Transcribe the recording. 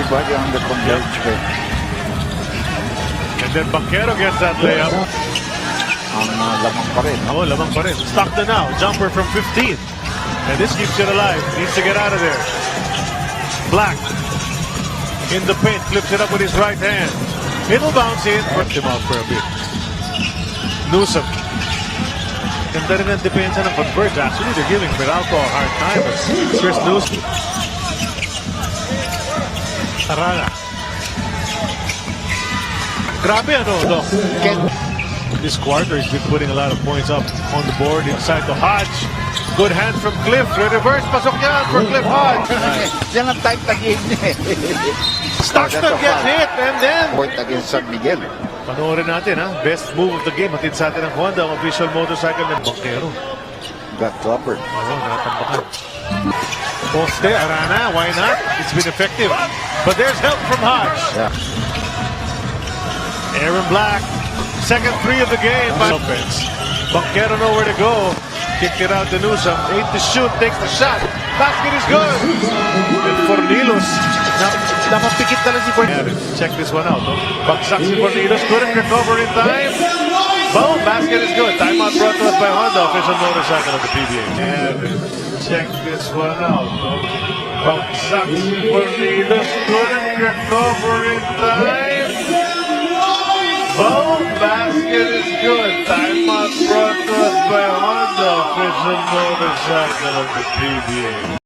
everybody on the converge. And then Banquero gets that layup. Ang lamang pa rin. Oh, lamang pa rin. Stockton now. Jumper from 15. And this keeps it alive. Needs to get out of there. Black. In the paint. Flips it up with his right hand. It'll bounce in. Worked him out for a bit. Newsom. Ganda rin ang depensa ng converge. Actually, they're giving Meralco a hard time. Chris Newsom. Arana. Grabe ano, Doc? This quarter has been putting a lot of points up on the board inside to Hodge. Good hand from Cliff. Reverse pasok yan for Cliff Hodge. Yan ang type na game niya. Stockton gets hit and then Point against San Miguel. panoorin natin ha. Best move of the game. Hatid sa atin ng Honda. Ang official motorcycle ng Banquero. Got clobbered. Oo, natambakan. Poste, Arana. Why not? It's been effective. But there's help from Hodge. Yeah. Aaron Black. Second three of the game by offense. Banquero nowhere to go. Kicked it out to Newsom. 8 to shoot. Takes the shot. Basket is good. And Fornilos. Napapikit na lang si Fornilos. Check this one out. Bagsak si Fornilos. Couldn't recover in time. Boom. Basket is good. Timeout brought to us by Honda. Official motorcycle of the PBA. And check this one out. Bagsak si Fornilos. Couldn't recover in time. Boom! Basket is good. Timeout brought to us by Honda, official motorcycle of the PBA.